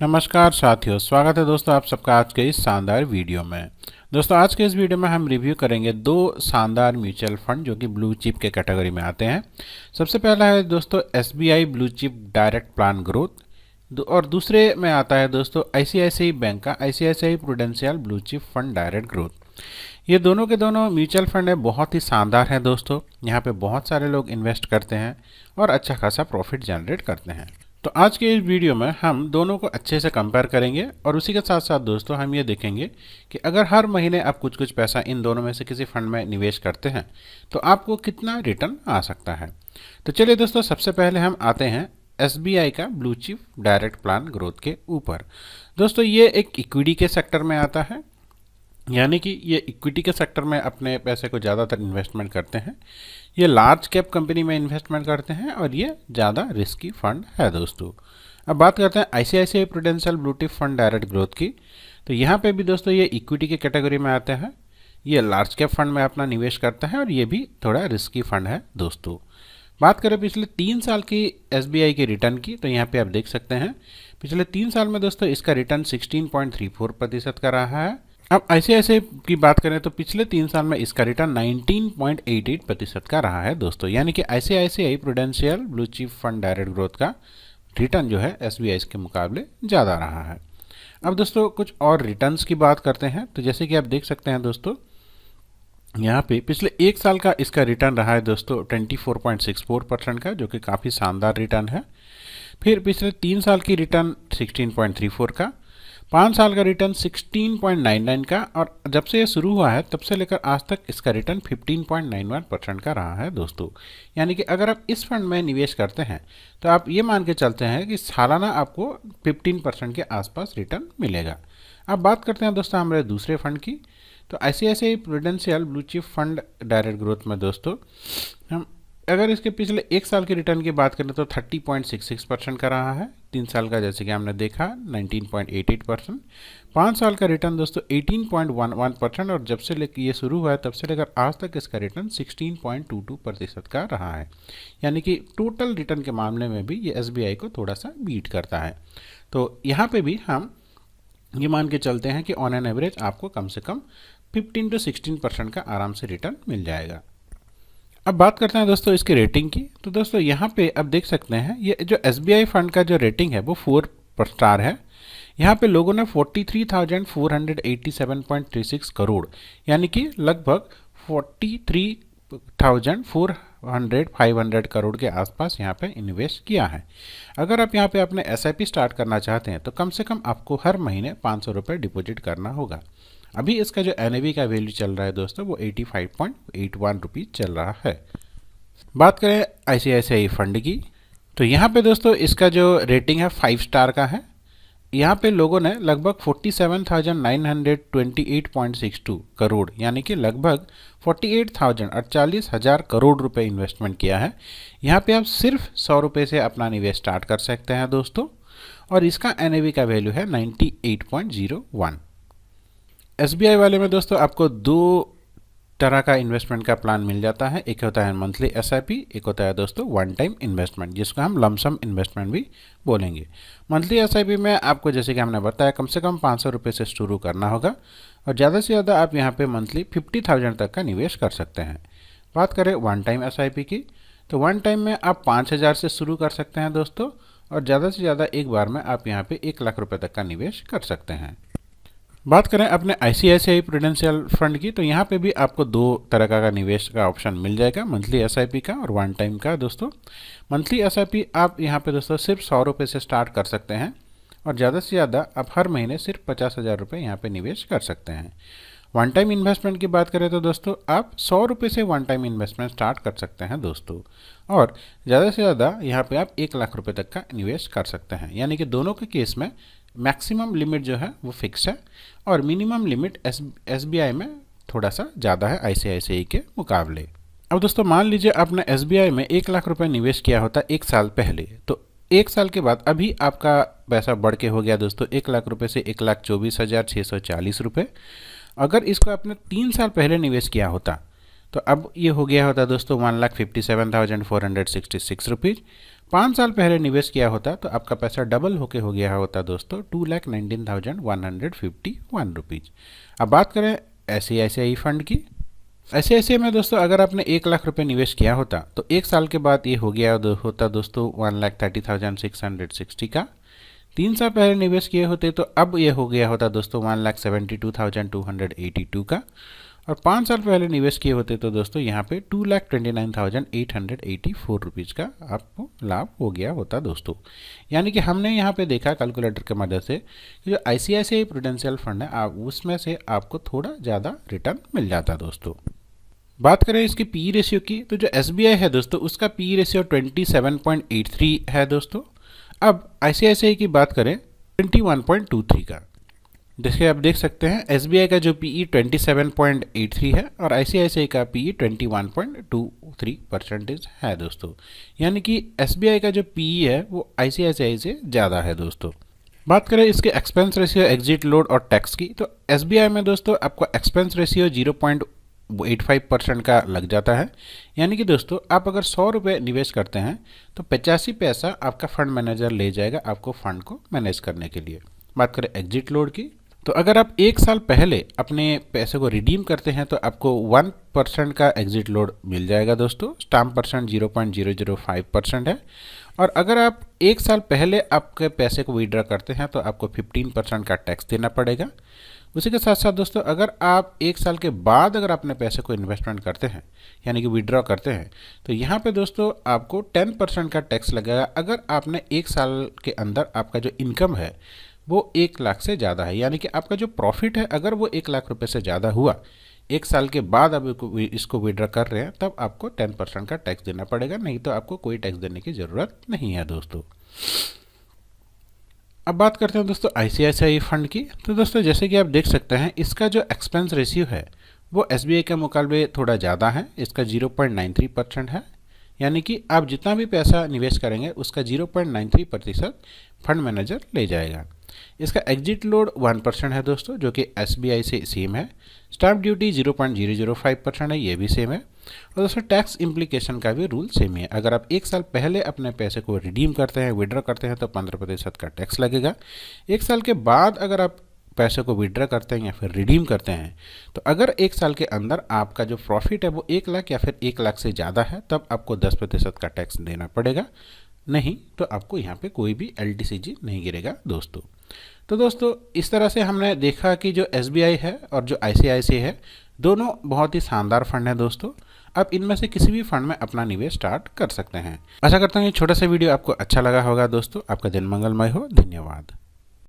नमस्कार साथियों, स्वागत है दोस्तों आप सबका आज के इस शानदार वीडियो में। दोस्तों आज के इस वीडियो में हम रिव्यू करेंगे दो शानदार म्यूचुअल फंड जो कि ब्लू चिप के कैटेगरी में आते हैं। सबसे पहला है दोस्तों SBI blue chip direct plan growth और दूसरे में आता है दोस्तों आईसीआईसीआई बैंक का ICICI prudential blue chip fund direct growth. ये दोनों के दोनों म्यूचुअल फंड है, बहुत ही शानदार है दोस्तों। यहाँ पे बहुत सारे लोग इन्वेस्ट करते हैं और अच्छा खासा प्रॉफिट जनरेट करते हैं। तो आज के इस वीडियो में हम दोनों को अच्छे से कंपेयर करेंगे और उसी के साथ साथ दोस्तों हम ये देखेंगे कि अगर हर महीने आप कुछ कुछ पैसा इन दोनों में से किसी फंड में निवेश करते हैं तो आपको कितना रिटर्न आ सकता है। तो चलिए दोस्तों, सबसे पहले हम आते हैं एसबीआई का blue chip direct plan growth के ऊपर। दोस्तों ये एक इक्विटी के सेक्टर में आता है, यानी कि ये इक्विटी के सेक्टर में अपने पैसे को ज़्यादातर इन्वेस्टमेंट करते हैं। ये लार्ज कैप कंपनी में इन्वेस्टमेंट करते हैं और ये ज़्यादा रिस्की फंड है दोस्तों। अब बात करते हैं ICICI prudential blue chip fund direct growth की। तो यहाँ पे भी दोस्तों ये इक्विटी के कैटेगरी में आते हैं। ये लार्ज कैप फंड में अपना निवेश करता है और ये भी थोड़ा रिस्की फंड है दोस्तों। बात करें पिछले 3 साल की एसबीआई के रिटर्न की, तो यहाँ पे आप देख सकते हैं पिछले 3 साल में दोस्तों इसका रिटर्न 16.34% का रहा है। अब आईसीआईसीआई की बात करें तो पिछले 3 साल में इसका रिटर्न 19.88% का रहा है दोस्तों। यानी कि ICICI prudential blue chip fund direct growth का रिटर्न जो है एसबीआई के मुकाबले ज़्यादा रहा है। अब दोस्तों कुछ और रिटर्न्स की बात करते हैं। तो जैसे कि आप देख सकते हैं दोस्तों, यहाँ पे पिछले 1 साल का इसका रिटर्न रहा है दोस्तों 24.64% का, जो कि काफ़ी शानदार रिटर्न है। फिर पिछले 3 साल की रिटर्न 16.34 का, 5 साल का रिटर्न 16.99 का, और जब से ये शुरू हुआ है तब से लेकर आज तक इसका रिटर्न 15.91% का रहा है दोस्तों। यानी कि अगर आप इस फंड में निवेश करते हैं तो आप ये मान के चलते हैं कि सालाना आपको 15% के आसपास रिटर्न मिलेगा। अब बात करते हैं दोस्तों हमारे दूसरे फंड की। तो ICICI prudential blue chip fund direct growth में दोस्तों हम अगर इसके पिछले 1 साल के रिटर्न की बात करें तो 30.66% का रहा है। 3 साल का जैसे कि हमने देखा 19.88%। 5 साल का रिटर्न दोस्तों 18.11%, और जब से लेकर ये शुरू हुआ है तब से लेकर आज तक इसका रिटर्न 16.22% का रहा है। यानी कि टोटल रिटर्न के मामले में भी ये एसबीआई को थोड़ा सा बीट करता है। तो यहाँ पे भी हम ये मान के चलते हैं कि ऑन एन एवरेज आपको कम से कम 15 to 16% का आराम से रिटर्न मिल जाएगा। अब बात करते हैं दोस्तों इसकी रेटिंग की। तो दोस्तों यहाँ पे अब देख सकते हैं ये जो एसबीआई फंड का जो रेटिंग है वो 4 स्टार है। यहाँ पे लोगों ने 43,487.36 करोड़ यानी कि लगभग 43,500 करोड़ के आसपास यहाँ पे इन्वेस्ट किया है। अगर आप यहाँ पे अपने एसआईपी स्टार्ट करना चाहते हैं तो कम से कम आपको हर महीने 500 रुपये डिपॉजिट करना होगा। अभी इसका जो एनएवी का वैल्यू चल रहा है दोस्तों वो 85.81 रुपीज़ चल रहा है। बात करें आईसीआईसीआई फंड की, तो यहाँ पे दोस्तों इसका जो रेटिंग है 5 स्टार का है। यहाँ पे लोगों ने लगभग 47,928.62 करोड़ यानी कि लगभग 48,000 करोड़ रुपए इन्वेस्टमेंट किया है। यहाँ पे आप सिर्फ 100 रुपये से अपना निवेश स्टार्ट कर सकते हैं दोस्तों, और इसका एनएवी का वैल्यू है 98.01। एसबीआई वाले में दोस्तों आपको 2 तरह का इन्वेस्टमेंट का प्लान मिल जाता है। एक होता है मंथली एसआईपी, एक होता है दोस्तों वन टाइम इन्वेस्टमेंट, जिसको हम लमसम इन्वेस्टमेंट भी बोलेंगे। मंथली एसआईपी में आपको जैसे कि हमने बताया कम से कम 500 रुपये से शुरू करना होगा, और ज़्यादा से ज़्यादा आप यहाँ पे मंथली 50,000 तक का निवेश कर सकते हैं। बात करें वन टाइम एसआईपी की, तो वन टाइम में आप 5,000 से शुरू कर सकते हैं दोस्तों, और ज़्यादा से ज़्यादा एक बार में आप यहाँ पे 1 लाख रुपये तक का निवेश कर सकते हैं। बात करें अपने आईसीआईसीआई प्रूडेंशियल फंड की, तो यहाँ पे भी आपको 2 तरह का निवेश का ऑप्शन मिल जाएगा, मंथली एसआईपी का और वन टाइम का दोस्तों। मंथली एसआईपी आप यहाँ पे दोस्तों सिर्फ 100 रुपये से स्टार्ट कर सकते हैं, और ज़्यादा से ज़्यादा आप हर महीने सिर्फ 50,000 रुपये यहाँ पे निवेश कर सकते हैं। वन टाइम इन्वेस्टमेंट की बात करें तो दोस्तों आप 100 रुपये से वन टाइम इन्वेस्टमेंट स्टार्ट कर सकते हैं दोस्तों, और ज़्यादा से ज़्यादा यहाँ पे आप 1 लाख रुपये तक का निवेश कर सकते हैं। यानी कि दोनों के केस में मैक्सिमम लिमिट जो है वो फिक्स है, और मिनिमम लिमिट एसबीआई में थोड़ा सा ज़्यादा है आईसीआईसीआई के मुकाबले। अब दोस्तों मान लीजिए आपने एसबीआई में 1 लाख रुपए निवेश किया होता 1 साल पहले, तो 1 साल के बाद अभी आपका पैसा बढ़ के हो गया दोस्तों 1 लाख रुपए से 1,24,640 रुपये। अगर इसको आपने 3 साल पहले निवेश किया होता तो अब ये हो गया होता दोस्तों 1,57,466 रुपीज़। 5 साल पहले निवेश किया होता तो आपका पैसा डबल होके हो गया होता दोस्तों 2,19,151 रुपीज़। अब बात करें ICICI फंड की। ICICI में दोस्तों अगर आपने 1 लाख रुपए निवेश किया होता तो 1 साल के बाद ये हो गया होता दोस्तों 1,30,660 का। 3 साल पहले निवेश किए होते तो अब ये हो गया होता दोस्तों 1,72,282 का। और 5 साल पहले निवेश किए होते तो दोस्तों यहाँ पे 2,29,884 रुपीज़ का आपको लाभ हो गया होता दोस्तों। यानी कि हमने यहाँ पे देखा कैलकुलेटर की मदद से कि जो ICICI प्रूडेंशियल फंड है आप उसमें से आपको थोड़ा ज़्यादा रिटर्न मिल जाता दोस्तों। बात करें इसकी पी रेशियो की तो जो SBI है दोस्तों उसका पी रेशियो 27.83 है दोस्तों। अब ICICI की बात करें 21.23 का। जैसे आप देख सकते हैं SBI का जो PE 27.83 है और ICICI का PE 21.23% है दोस्तों। यानी कि SBI का जो PE है वो ICICI से ज़्यादा है दोस्तों। बात करें इसके एक्सपेंस रेशियो, एग्जिट लोड और टैक्स की तो SBI में दोस्तों आपको एक्सपेंस रेशियो 0.85% का लग जाता है। यानी कि दोस्तों आप अगर 100 रुपये निवेश करते हैं तो 85 पैसा आपका फंड मैनेजर ले जाएगा आपको फंड को मैनेज करने के लिए। बात करें एग्जिट लोड की तो अगर आप 1 साल पहले अपने पैसे को रिडीम करते हैं तो आपको 1% का एग्जिट लोड मिल जाएगा दोस्तों। स्टाम्प परसेंट 0.005% है। और अगर आप 1 साल पहले आपके पैसे को विड्रॉ करते हैं तो आपको 15% का टैक्स देना पड़ेगा। उसी के साथ साथ दोस्तों अगर आप 1 साल के बाद अगर अपने पैसे को इन्वेस्टमेंट करते हैं यानी कि विड्रॉ करते हैं तो यहाँ पे दोस्तों आपको 10% का टैक्स लगेगा अगर आपने 1 साल के अंदर आपका जो इनकम है वो 1 लाख से ज़्यादा है। यानी कि आपका जो प्रॉफिट है अगर वो 1 लाख रुपए से ज़्यादा हुआ 1 साल के बाद आप इसको विड्रॉ कर रहे हैं तब आपको 10% का टैक्स देना पड़ेगा, नहीं तो आपको कोई टैक्स देने की ज़रूरत नहीं है दोस्तों। अब बात करते हैं दोस्तों ICICI फंड की। तो दोस्तों जैसे कि आप देख सकते हैं इसका जो एक्सपेंस रेशियो है वो SBI के मुकाबले थोड़ा ज़्यादा है। इसका 0.93% है। यानी कि आप जितना भी पैसा निवेश करेंगे उसका 0.93% फंड मैनेजर ले जाएगा। इसका एग्जिट लोड 1% है दोस्तों जो कि SBI से सेम है। स्टाम्प ड्यूटी 0.005% है, ये भी सेम है। और दोस्तों टैक्स इम्प्लीकेशन का भी रूल सेम है। अगर आप 1 साल पहले अपने पैसे को रिडीम करते हैं, विड्रॉ करते हैं तो 15% का टैक्स लगेगा। 1 साल के बाद अगर आप पैसे को विड्रॉ करते हैं या फिर रिडीम करते हैं तो अगर 1 साल के अंदर आपका जो प्रॉफिट है वो 1 लाख या फिर 1 लाख से ज़्यादा है तब आपको 10% का टैक्स देना पड़ेगा, नहीं तो आपको यहाँ पे कोई भी LTCG नहीं गिरेगा दोस्तों। तो दोस्तों इस तरह से हमने देखा कि जो SBI है और जो ICICI है दोनों बहुत ही शानदार फंड है दोस्तों। आप इनमें से किसी भी फंड में अपना निवेश स्टार्ट कर सकते हैं। आशा करता हूँ ये छोटा सा वीडियो आपको अच्छा लगा होगा दोस्तों। आपका दिन मंगलमय हो। धन्यवाद।